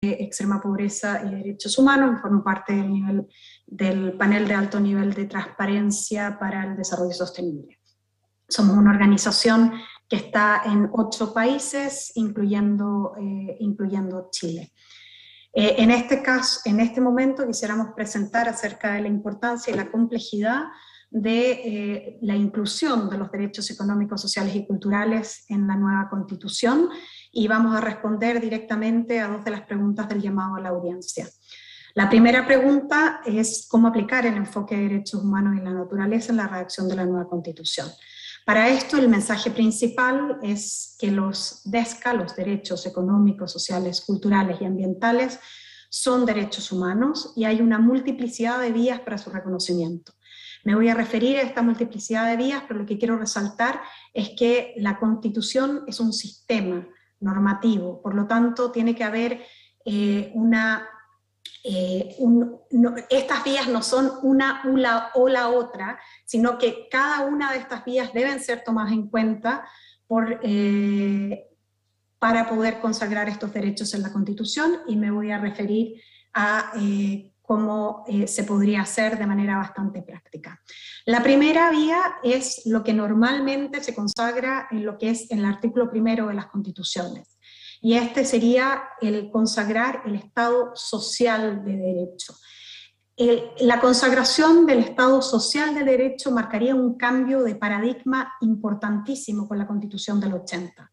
extrema pobreza y derechos humanos, formo parte del panel de alto nivel de transparencia para el desarrollo sostenible. Somos una organización que está en 8 países, incluyendo Chile. En este momento quisiéramos presentar acerca de la importancia y la complejidad de la inclusión de los derechos económicos, sociales y culturales en la nueva Constitución, y vamos a responder directamente a 2 de las preguntas del llamado a la audiencia. La primera pregunta es cómo aplicar el enfoque de derechos humanos y la naturaleza en la redacción de la nueva Constitución. Para esto, el mensaje principal es que los DESCA, los derechos económicos, sociales, culturales y ambientales, son derechos humanos y hay una multiplicidad de vías para su reconocimiento. Me voy a referir a esta multiplicidad de vías, pero lo que quiero resaltar es que la Constitución es un sistema normativo, por lo tanto tiene que haber estas vías no son una o la otra, sino que cada una de estas vías deben ser tomadas en cuenta para poder consagrar estos derechos en la Constitución, y me voy a referir a cómo se podría hacer de manera bastante práctica. La primera vía es lo que normalmente se consagra en lo que es el artículo 1 de las constituciones. Y este sería el consagrar el Estado social de derecho. La consagración del Estado social de derecho marcaría un cambio de paradigma importantísimo con la Constitución del 80.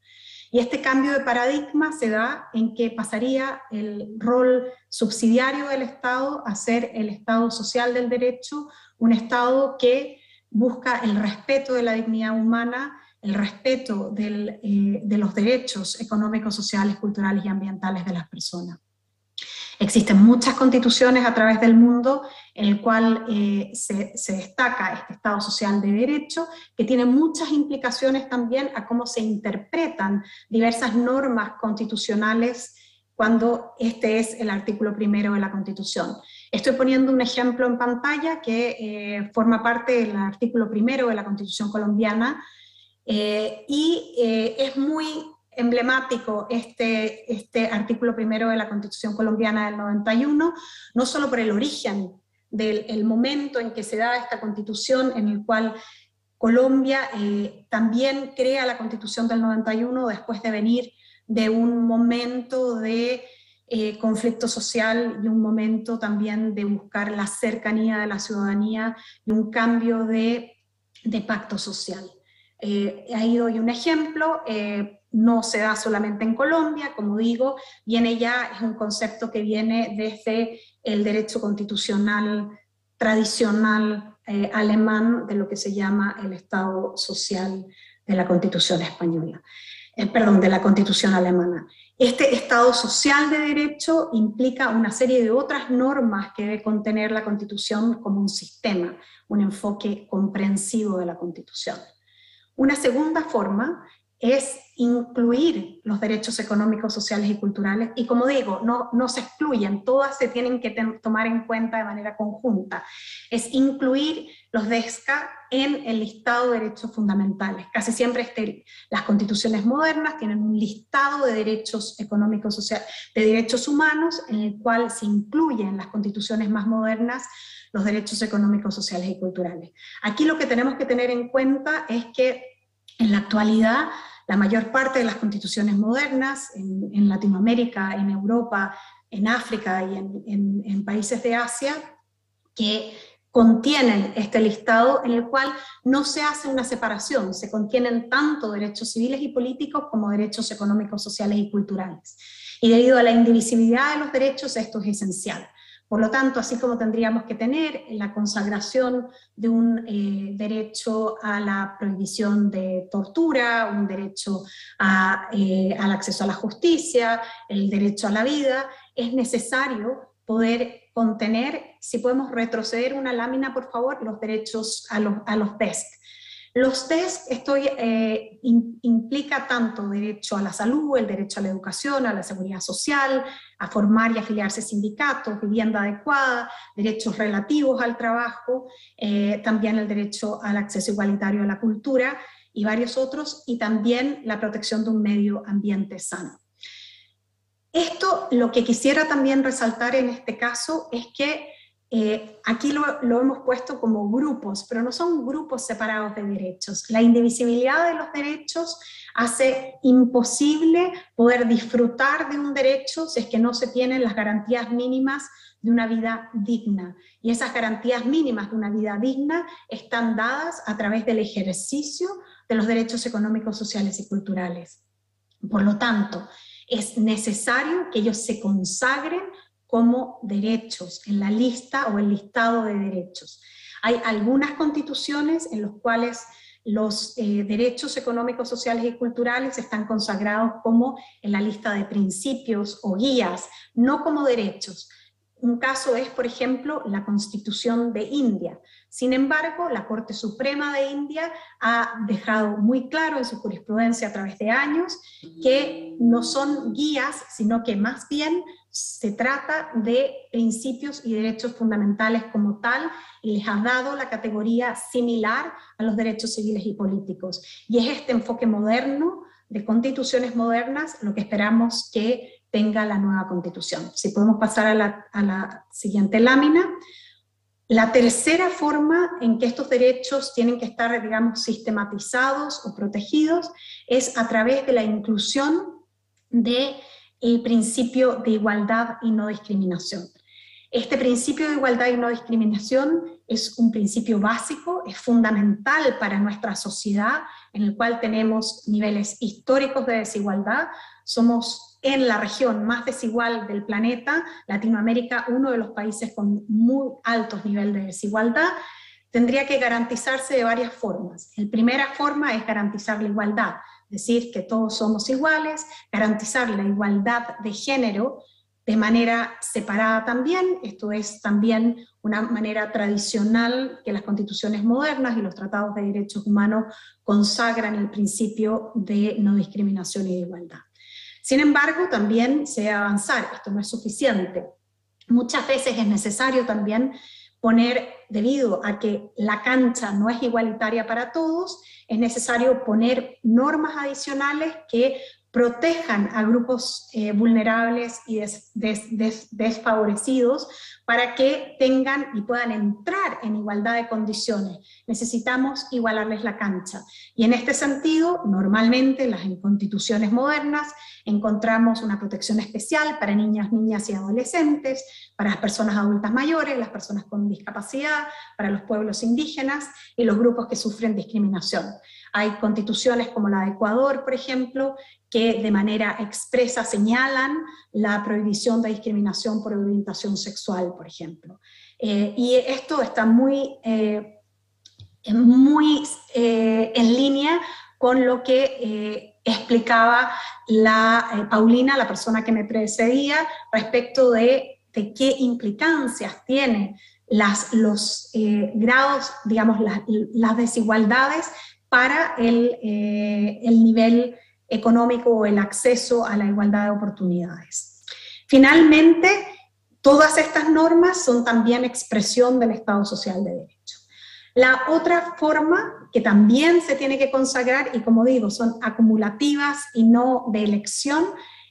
Y este cambio de paradigma se da en que pasaría el rol subsidiario del Estado a ser el Estado social del derecho, un Estado que busca el respeto de la dignidad humana, el respeto de los derechos económicos, sociales, culturales y ambientales de las personas. Existen muchas constituciones a través del mundo en el cual se destaca este Estado social de derecho, que tiene muchas implicaciones también a cómo se interpretan diversas normas constitucionales cuando este es el artículo 1 de la Constitución. Estoy poniendo un ejemplo en pantalla que forma parte del artículo 1 de la Constitución colombiana, es muy emblemático este artículo 1 de la Constitución colombiana del 91, no solo por el origen del momento en que se da esta Constitución, en el cual Colombia también crea la Constitución del 91 después de venir de un momento de conflicto social y un momento también de buscar la cercanía de la ciudadanía y un cambio de pacto social. Ahí doy un ejemplo, no se da solamente en Colombia, como digo, viene ya, es un concepto que viene desde el derecho constitucional tradicional alemán, de lo que se llama el Estado social de la Constitución española, de la Constitución alemana. Este Estado social de derecho implica una serie de otras normas que debe contener la Constitución como un sistema, un enfoque comprensivo de la Constitución. Una segunda forma es incluir los derechos económicos, sociales y culturales, y como digo, no se excluyen, todas se tienen que tomar en cuenta de manera conjunta. Es incluir los DESCA en el listado de derechos fundamentales. Casi siempre las constituciones modernas tienen un listado de derechos económicos, sociales, de derechos humanos, en el cual se incluyen las constituciones más modernas los derechos económicos, sociales y culturales. Aquí lo que tenemos que tener en cuenta es que en la actualidad la mayor parte de las constituciones modernas en Latinoamérica, en Europa, en África y en países de Asia, que contienen este listado en el cual no se hace una separación, se contienen tanto derechos civiles y políticos como derechos económicos, sociales y culturales. Y debido a la indivisibilidad de los derechos, esto es esencial. Por lo tanto, así como tendríamos que tener la consagración de un derecho a la prohibición de tortura, un derecho al acceso a la justicia, el derecho a la vida, es necesario poder contener, si podemos retroceder una lámina por favor, los derechos a los DESC. Los DESC implica tanto derecho a la salud, el derecho a la educación, a la seguridad social, a formar y afiliarse a sindicatos, vivienda adecuada, derechos relativos al trabajo, también el derecho al acceso igualitario a la cultura y varios otros, y también la protección de un medio ambiente sano. Esto, lo que quisiera también resaltar en este caso es que aquí lo hemos puesto como grupos, pero no son grupos separados de derechos. La indivisibilidad de los derechos hace imposible poder disfrutar de un derecho si es que no se tienen las garantías mínimas de una vida digna. Y esas garantías mínimas de una vida digna están dadas a través del ejercicio de los derechos económicos, sociales y culturales. Por lo tanto, es necesario que ellos se consagren como derechos en la lista o el listado de derechos. Hay algunas constituciones en las cuales los derechos económicos, sociales y culturales están consagrados como en la lista de principios o guías, no como derechos. Un caso es, por ejemplo, la Constitución de India. Sin embargo, la Corte Suprema de India ha dejado muy claro en su jurisprudencia a través de años que no son guías, sino que más bien se trata de principios y derechos fundamentales como tal, y les ha dado la categoría similar a los derechos civiles y políticos. Y es este enfoque moderno, de constituciones modernas, lo que esperamos que tenga la nueva Constitución. Si podemos pasar a la siguiente lámina. La tercera forma en que estos derechos tienen que estar, digamos, sistematizados o protegidos es a través de la inclusión del principio de igualdad y no discriminación. Este principio de igualdad y no discriminación es un principio básico, es fundamental para nuestra sociedad, en el cual tenemos niveles históricos de desigualdad. Somos en la región más desigual del planeta, Latinoamérica, uno de los países con muy altos niveles de desigualdad. Tendría que garantizarse de varias formas. La primera forma es garantizar la igualdad, decir que todos somos iguales, garantizar la igualdad de género, de manera separada también. Esto es también una manera tradicional que las constituciones modernas y los tratados de derechos humanos consagran el principio de no discriminación y de igualdad. Sin embargo, también se debe avanzar, esto no es suficiente. Muchas veces es necesario también poner, debido a que la cancha no es igualitaria para todos, es necesario poner normas adicionales que protejan a grupos vulnerables y desfavorecidos para que tengan y puedan entrar en igualdad de condiciones. Necesitamos igualarles la cancha. Y en este sentido, normalmente en constituciones modernas encontramos una protección especial para niñas, niñas y adolescentes, para las personas adultas mayores, las personas con discapacidad, para los pueblos indígenas y los grupos que sufren discriminación. Hay constituciones como la de Ecuador, por ejemplo, que de manera expresa señalan la prohibición de discriminación por orientación sexual, por ejemplo. Y esto está muy en línea con lo que explicaba Paulina, la persona que me precedía, respecto de qué implicancias tienen los grados, digamos, las desigualdades para el nivel económico o el acceso a la igualdad de oportunidades. Finalmente, todas estas normas son también expresión del Estado Social de Derecho. La otra forma que también se tiene que consagrar, y como digo, son acumulativas y no de elección,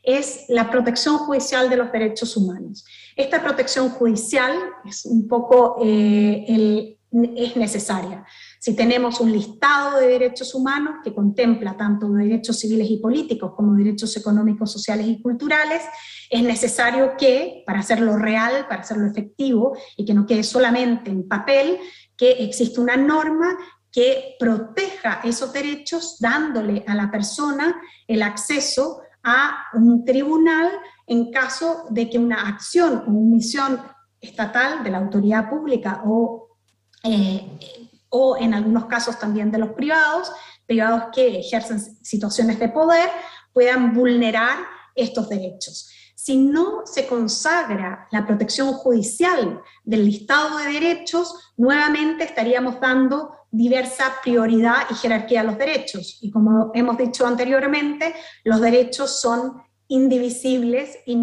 es la protección judicial de los derechos humanos. Esta protección judicial es un poco es necesaria. Si tenemos un listado de derechos humanos que contempla tanto derechos civiles y políticos como derechos económicos, sociales y culturales, es necesario que, para hacerlo real, para hacerlo efectivo, y que no quede solamente en papel, que exista una norma que proteja esos derechos, dándole a la persona el acceso a un tribunal en caso de que una acción o omisión estatal de la autoridad pública o en algunos casos también de los privados que ejercen situaciones de poder, puedan vulnerar estos derechos. Si no se consagra la protección judicial del listado de derechos, nuevamente estaríamos dando diversa prioridad y jerarquía a los derechos. Y como hemos dicho anteriormente, los derechos son indivisibles y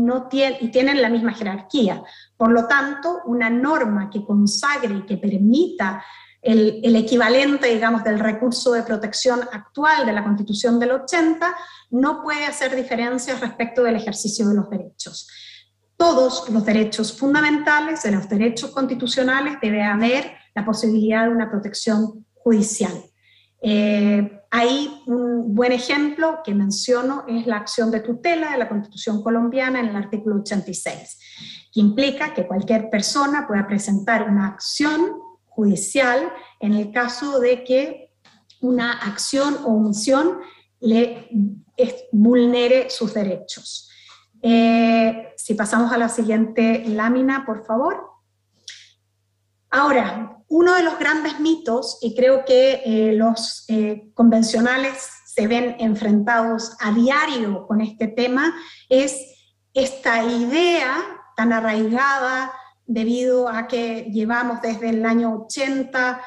tienen la misma jerarquía. Por lo tanto, una norma que consagre y que permita el equivalente, digamos, del recurso de protección actual de la Constitución del 80, no puede hacer diferencias respecto del ejercicio de los derechos. Todos los derechos fundamentales, de los derechos constitucionales, debe haber la posibilidad de una protección judicial. Hay un buen ejemplo que menciono, es la acción de tutela de la Constitución colombiana en el artículo 86, que implica que cualquier persona pueda presentar una acción judicial en el caso de que una acción o omisión le vulnere sus derechos. Si pasamos a la siguiente lámina, por favor. Ahora, uno de los grandes mitos, y creo que los convencionales se ven enfrentados a diario con este tema, es esta idea tan arraigada debido a que llevamos desde el año 80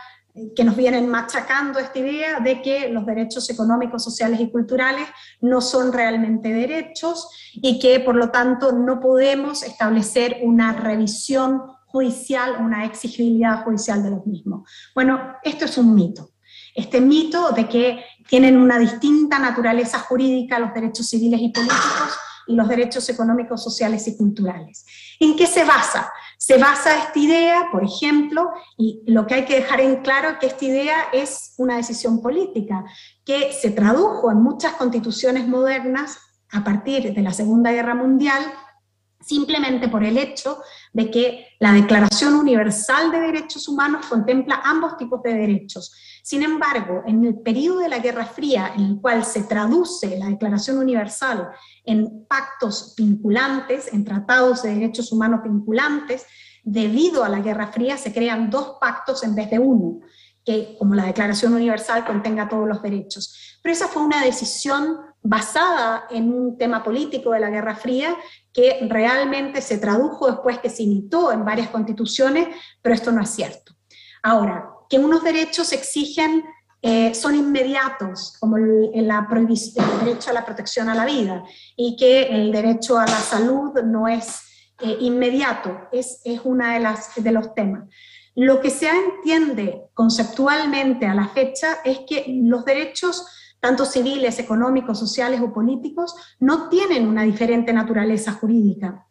que nos vienen machacando esta idea de que los derechos económicos, sociales y culturales no son realmente derechos y que por lo tanto no podemos establecer una revisión judicial, una exigibilidad judicial de los mismos. Bueno, esto es un mito. Este mito de que tienen una distinta naturaleza jurídica los derechos civiles y políticos y los derechos económicos, sociales y culturales. ¿En qué se basa? Se basa esta idea, por ejemplo, y lo que hay que dejar en claro es que esta idea es una decisión política, que se tradujo en muchas constituciones modernas a partir de la Segunda Guerra Mundial, simplemente por el hecho de que la Declaración Universal de Derechos Humanos contempla ambos tipos de derechos. Sin embargo, en el periodo de la Guerra Fría, en el cual se traduce la Declaración Universal en pactos vinculantes, en tratados de derechos humanos vinculantes, debido a la Guerra Fría se crean dos pactos en vez de uno, que como la Declaración Universal contenga todos los derechos. Pero esa fue una decisión basada en un tema político de la Guerra Fría que realmente se tradujo después, que se imitó en varias constituciones, pero esto no es cierto. Ahora, que unos derechos exigen, son inmediatos, como el derecho a la protección a la vida, y que el derecho a la salud no es inmediato, es uno de los temas. Lo que se entiende conceptualmente a la fecha es que los derechos, tanto civiles, económicos, sociales o políticos, no tienen una diferente naturaleza jurídica,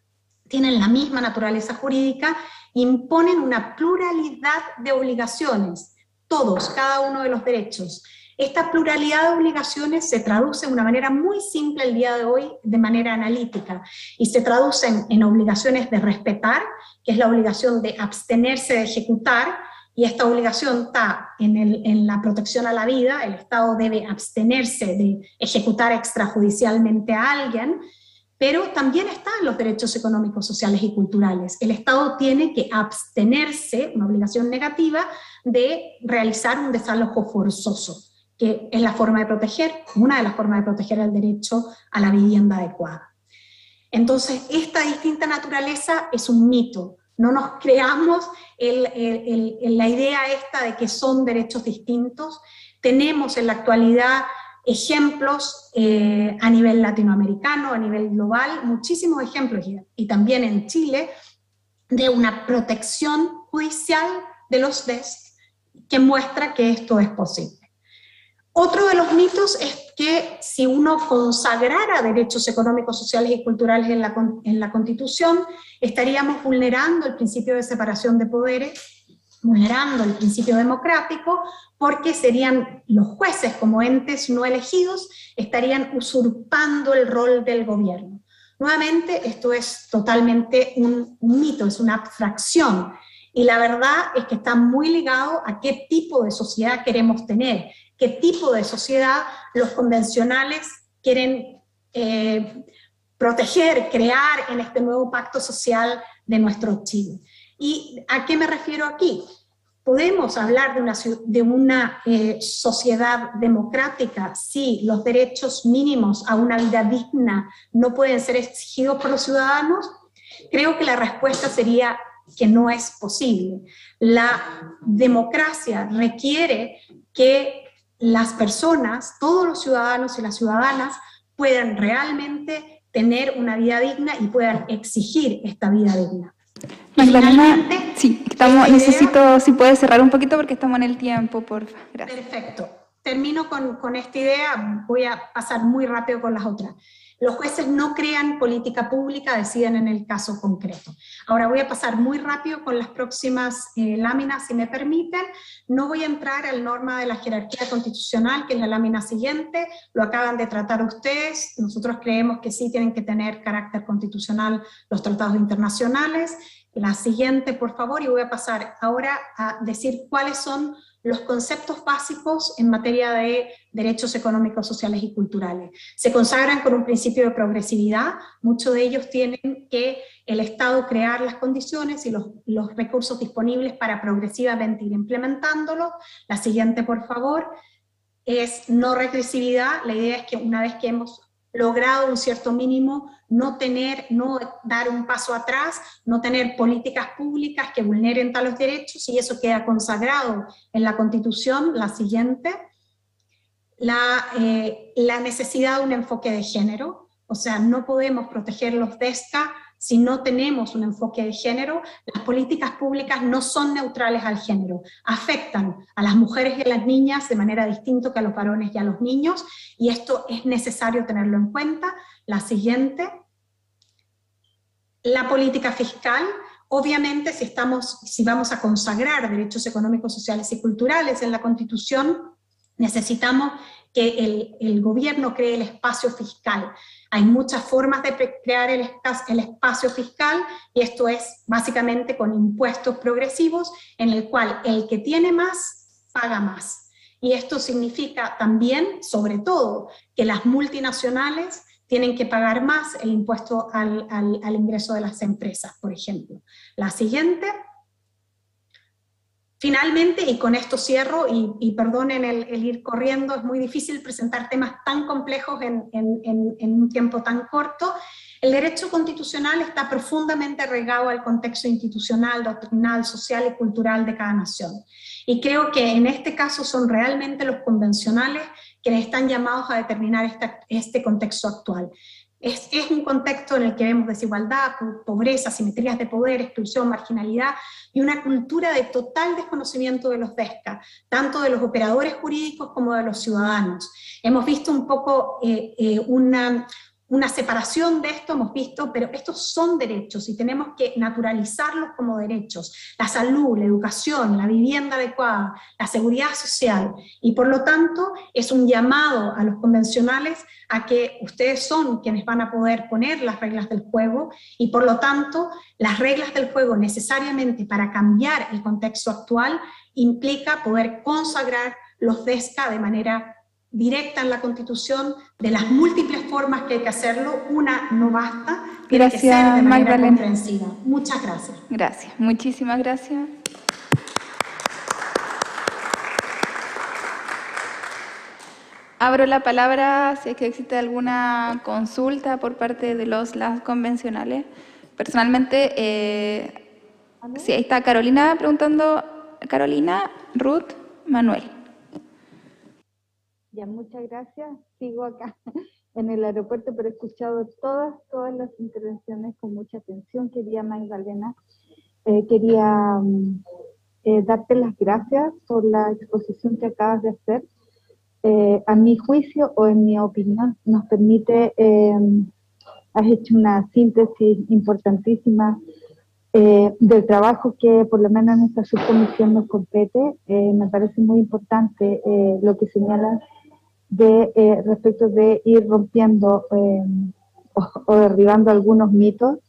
tienen la misma naturaleza jurídica, imponen una pluralidad de obligaciones, todos, cada uno de los derechos. Esta pluralidad de obligaciones se traduce de una manera muy simple el día de hoy, de manera analítica, y se traducen en obligaciones de respetar, que es la obligación de abstenerse de ejecutar, y esta obligación está en la protección a la vida. El Estado debe abstenerse de ejecutar extrajudicialmente a alguien, pero también están los derechos económicos, sociales y culturales. El Estado tiene que abstenerse, una obligación negativa, de realizar un desalojo forzoso, que es la forma de proteger, una de las formas de proteger el derecho a la vivienda adecuada. Entonces, esta distinta naturaleza es un mito. No nos creamos la idea esta de que son derechos distintos. Tenemos en la actualidad ejemplos a nivel latinoamericano, a nivel global, muchísimos ejemplos, y también en Chile, de una protección judicial de los DES que muestra que esto es posible. Otro de los mitos es que si uno consagrara derechos económicos, sociales y culturales en la Constitución, estaríamos vulnerando el principio de separación de poderes, vulnerando el principio democrático, porque serían los jueces como entes no elegidos, estarían usurpando el rol del gobierno. Nuevamente, esto es totalmente un mito, es una abstracción, y la verdad es que está muy ligado a qué tipo de sociedad queremos tener, qué tipo de sociedad los convencionales quieren proteger, crear en este nuevo pacto social de nuestro Chile. ¿Y a qué me refiero aquí? Podemos hablar de una sociedad democrática si los derechos mínimos a una vida digna no pueden ser exigidos por los ciudadanos. Creo que la respuesta sería que no es posible. La democracia requiere que las personas, todos los ciudadanos y las ciudadanas, puedan realmente tener una vida digna y puedan exigir esta vida digna. Magdalena, sí, necesito, si puedes cerrar un poquito porque estamos en el tiempo, por favor. Gracias. Perfecto. Termino con esta idea, voy a pasar muy rápido con las otras. Los jueces no crean política pública, deciden en el caso concreto. Ahora voy a pasar muy rápido con las próximas láminas, si me permiten. No voy a entrar al norma de la jerarquía constitucional, que es la lámina siguiente, lo acaban de tratar ustedes. Nosotros creemos que sí tienen que tener carácter constitucional los tratados internacionales. La siguiente, por favor, y voy a pasar ahora a decir cuáles son los conceptos básicos en materia de derechos económicos, sociales y culturales. Se consagran con un principio de progresividad, muchos de ellos tienen que el Estado crear las condiciones y los recursos disponibles para progresivamente ir implementándolos. La siguiente, por favor, es no regresividad. La idea es que una vez que hemos logrado un cierto mínimo, no dar un paso atrás, no tener políticas públicas que vulneren tales derechos, y eso queda consagrado en la Constitución. La siguiente, la necesidad de un enfoque de género, o sea, no podemos proteger los DESCA si no tenemos un enfoque de género. Las políticas públicas no son neutrales al género, afectan a las mujeres y a las niñas de manera distinta que a los varones y a los niños, y esto es necesario tenerlo en cuenta. La siguiente, la política fiscal. Obviamente, si vamos a consagrar derechos económicos, sociales y culturales en la Constitución, necesitamos que el gobierno cree el espacio fiscal. Hay muchas formas de crear el espacio fiscal, y esto es básicamente con impuestos progresivos, en el cual el que tiene más, paga más. Y esto significa también, sobre todo, que las multinacionales tienen que pagar más el impuesto al ingreso de las empresas, por ejemplo. La siguiente. Finalmente, y con esto cierro, y perdonen el ir corriendo, es muy difícil presentar temas tan complejos en un tiempo tan corto. El derecho constitucional está profundamente arraigado al contexto institucional, doctrinal, social y cultural de cada nación. Y creo que en este caso son realmente los convencionales quienes están llamados a determinar este contexto actual. Es un contexto en el que vemos desigualdad, pobreza, asimetrías de poder, exclusión, marginalidad y una cultura de total desconocimiento de los DESCA, tanto de los operadores jurídicos como de los ciudadanos. Hemos visto un poco una separación de esto, hemos visto, pero estos son derechos y tenemos que naturalizarlos como derechos. La salud, la educación, la vivienda adecuada, la seguridad social, y por lo tanto es un llamado a los convencionales a que ustedes son quienes van a poder poner las reglas del juego, y por lo tanto las reglas del juego necesariamente para cambiar el contexto actual implica poder consagrar los DESCA de manera directa en la Constitución, de las múltiples formas que hay que hacerlo. Una no basta, tiene que ser de manera comprensiva. Muchas gracias. Gracias, muchísimas gracias. Abro la palabra si es que existe alguna consulta por parte de las convencionales. Personalmente, sí, ahí está Carolina preguntando. Carolina, Ruth, Manuel. Ya, muchas gracias. Sigo acá en el aeropuerto, pero he escuchado todas las intervenciones con mucha atención. Quería, Magdalena, darte las gracias por la exposición que acabas de hacer. A mi juicio, o en mi opinión, nos permite, has hecho una síntesis importantísima del trabajo que por lo menos en esta subcomisión nos compete. Me parece muy importante lo que señalas respecto de ir rompiendo o derribando algunos mitos,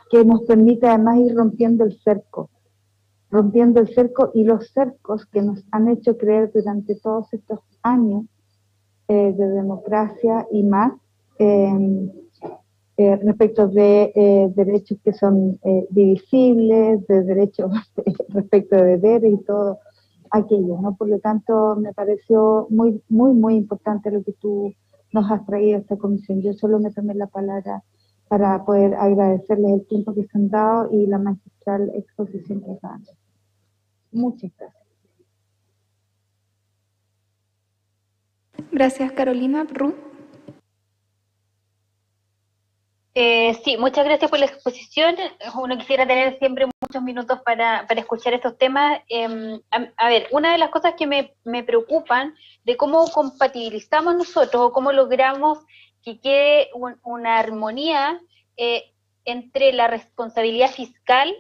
que nos permite además ir rompiendo el cerco y los cercos que nos han hecho creer durante todos estos años de democracia y más, respecto de derechos que son divisibles, de derechos respecto de deberes y todo aquello, ¿no? Por lo tanto, me pareció muy, muy, muy importante lo que tú nos has traído a esta comisión. Yo solo me tomé la palabra para poder agradecerles el tiempo que se han dado y la magistral exposición que han dado. Muchas gracias. Gracias, Carolina. Ruth. Sí, muchas gracias por la exposición. Uno quisiera tener siempre muchos minutos para escuchar estos temas. A ver, una de las cosas que me preocupan de cómo compatibilizamos nosotros o cómo logramos que quede una armonía entre la responsabilidad fiscal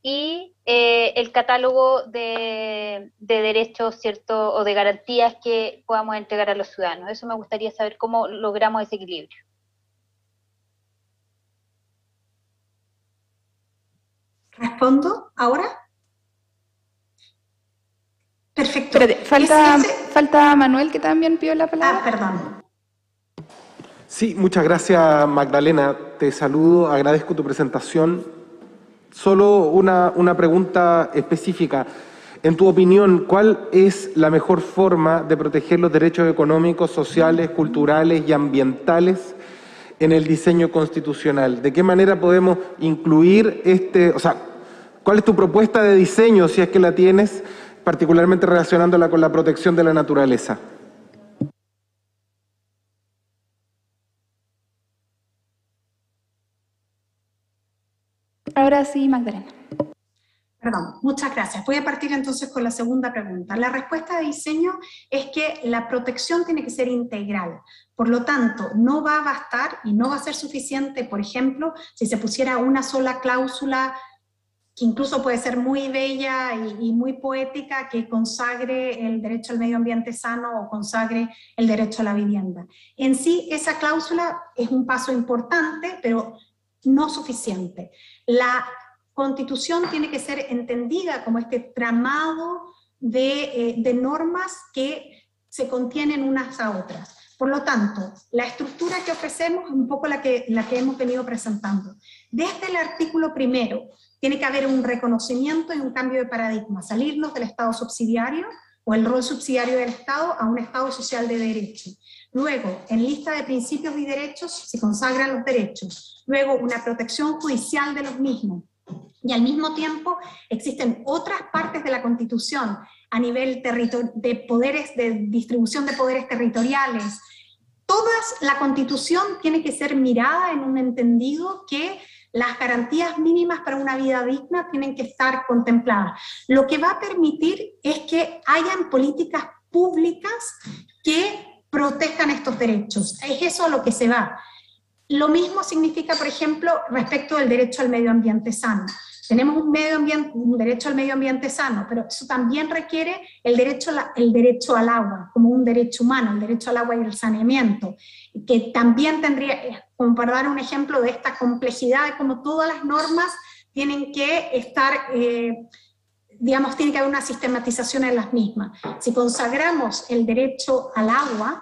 y el catálogo de derechos, ¿cierto? O de garantías que podamos entregar a los ciudadanos. Eso me gustaría saber cómo logramos ese equilibrio. ¿Respondo ahora? Perfecto. Espérate, falta Manuel, que también pidió la palabra. Perdón. Sí, muchas gracias, Magdalena. Te saludo, agradezco tu presentación. Solo una pregunta específica. En tu opinión, ¿cuál es la mejor forma de proteger los derechos económicos, sociales, culturales y ambientales en el diseño constitucional? ¿De qué manera podemos incluir cuál es tu propuesta de diseño, si es que la tienes, particularmente relacionándola con la protección de la naturaleza? Ahora sí, Magdalena. Perdón, muchas gracias. Voy a partir entonces con la segunda pregunta. La respuesta de diseño es que la protección tiene que ser integral. Por lo tanto, no va a bastar y no va a ser suficiente, por ejemplo, si se pusiera una sola cláusula que incluso puede ser muy bella y muy poética, que consagre el derecho al medio ambiente sano o consagre el derecho a la vivienda. En sí, esa cláusula es un paso importante, pero no suficiente. La Constitución tiene que ser entendida como este tramado de normas que se contienen unas a otras. Por lo tanto, la estructura que ofrecemos es un poco la que hemos venido presentando. Desde el artículo primero, tiene que haber un reconocimiento y un cambio de paradigma, salirnos del Estado subsidiario o el rol subsidiario del Estado a un Estado social de derecho. Luego, en lista de principios y derechos se consagran los derechos. Luego, una protección judicial de los mismos. Y al mismo tiempo existen otras partes de la Constitución a nivel de poderes, de distribución de poderes territoriales. La Constitución tiene que ser mirada en un entendido que las garantías mínimas para una vida digna tienen que estar contempladas. Lo que va a permitir es que hayan políticas públicas que protejan estos derechos. Es eso a lo que se va. Lo mismo significa, por ejemplo, respecto del derecho al medio ambiente sano. Tenemos un derecho al medio ambiente sano, pero eso también requiere el derecho al agua, como un derecho humano, el derecho al agua y el saneamiento, que también tendría, como para dar un ejemplo de esta complejidad, de cómo todas las normas tienen que estar, digamos, tiene que haber una sistematización en las mismas. Si consagramos el derecho al agua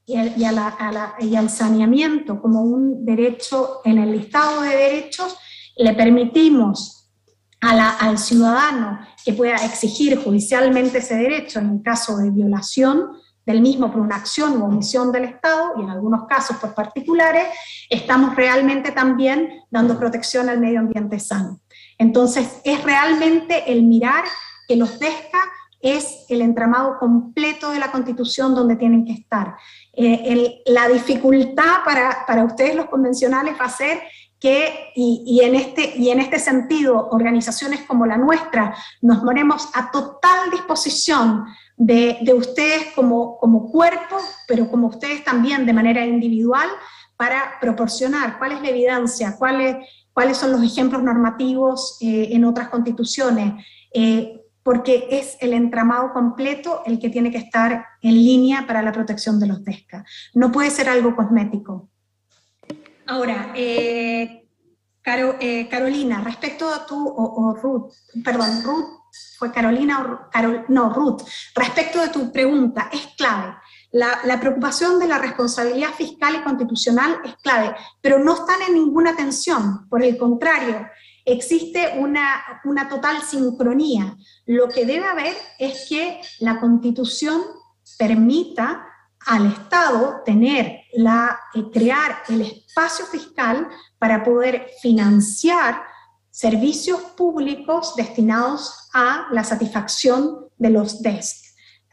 y al saneamiento como un derecho en el listado de derechos, le permitimos al ciudadano que pueda exigir judicialmente ese derecho en el caso de violación del mismo por una acción u omisión del Estado, y en algunos casos por particulares, estamos realmente también dando protección al medio ambiente sano. Entonces, es realmente el mirar que los DESCA es el entramado completo de la Constitución donde tienen que estar. La dificultad para ustedes los convencionales va a ser que, y en este sentido, organizaciones como la nuestra, nos ponemos a total disposición de ustedes como cuerpo, pero como ustedes también de manera individual, para proporcionar cuál es la evidencia, cuáles son los ejemplos normativos en otras constituciones, porque es el entramado completo el que tiene que estar en línea para la protección de los DESCA. No puede ser algo cosmético. Ahora, Carolina, respecto a Ruth, fue Carolina o Ruth, respecto de tu pregunta, es clave. La preocupación de la responsabilidad fiscal y constitucional es clave, pero no están en ninguna tensión, por el contrario, existe una total sincronía. Lo que debe haber es que la Constitución permita al Estado crear el espacio fiscal para poder financiar servicios públicos destinados a la satisfacción de los DESC,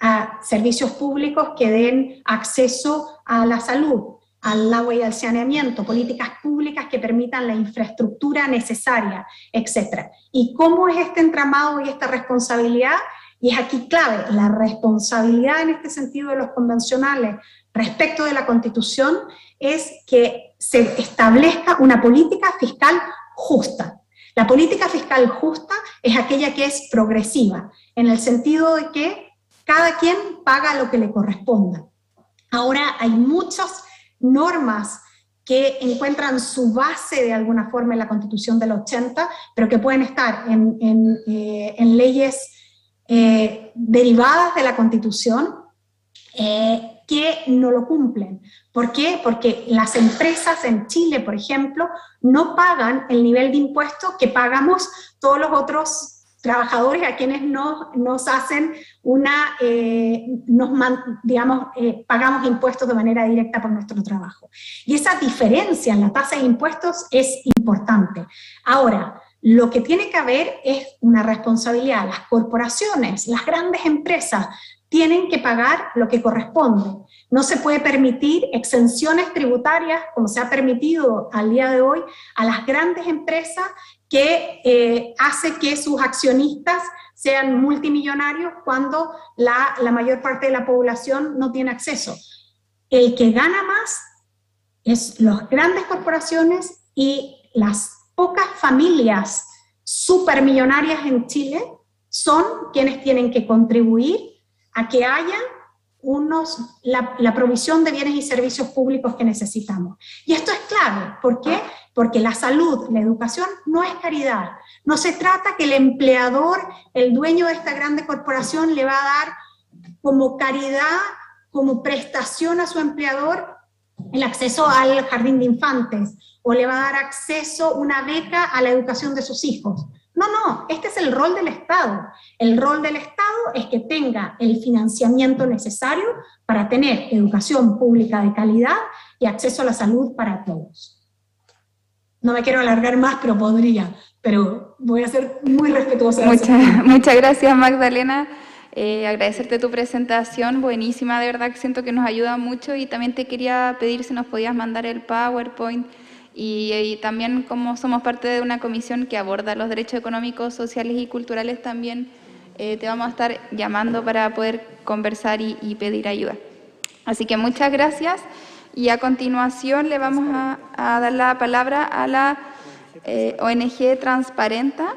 a servicios públicos que den acceso a la salud, al agua y al saneamiento, políticas públicas que permitan la infraestructura necesaria, etc. ¿Y cómo es este entramado y esta responsabilidad? Y es aquí clave, la responsabilidad en este sentido de los convencionales respecto de la Constitución es que se establezca una política fiscal justa. La política fiscal justa es aquella que es progresiva, en el sentido de que cada quien paga lo que le corresponda. Ahora hay muchas normas que encuentran su base de alguna forma en la Constitución del 80, pero que pueden estar en leyes derivadas de la Constitución que no lo cumplen. ¿Por qué? Porque las empresas en Chile, por ejemplo, no pagan el nivel de impuestos que pagamos todos los otros trabajadores a quienes nos hacen pagamos impuestos de manera directa por nuestro trabajo. Y esa diferencia en la tasa de impuestos es importante. Ahora, lo que tiene que haber es una responsabilidad. Las corporaciones, las grandes empresas, tienen que pagar lo que corresponde. No se puede permitir exenciones tributarias, como se ha permitido al día de hoy, a las grandes empresas que hace que sus accionistas sean multimillonarios cuando la mayor parte de la población no tiene acceso. El que gana más es las grandes corporaciones y las pocas familias supermillonarias en Chile son quienes tienen que contribuir a que haya la provisión de bienes y servicios públicos que necesitamos. Y esto es clave. ¿Por qué? Porque la salud, la educación no es caridad. No se trata que el empleador, el dueño de esta grande corporación, le va a dar como caridad, como prestación a su empleador el acceso al jardín de infantes, o le va a dar acceso, una beca a la educación de sus hijos. No, este es el rol del Estado. El rol del Estado es que tenga el financiamiento necesario para tener educación pública de calidad y acceso a la salud para todos. No me quiero alargar más, pero podría, pero voy a ser muy respetuosa. Muchas gracias, Magdalena. Agradecerte tu presentación, buenísima, de verdad que siento que nos ayuda mucho, y también te quería pedir si nos podías mandar el PowerPoint. Y también, como somos parte de una comisión que aborda los derechos económicos, sociales y culturales, también te vamos a estar llamando para poder conversar y pedir ayuda. Así que muchas gracias, y a continuación le vamos a dar la palabra a la ONG Transparenta.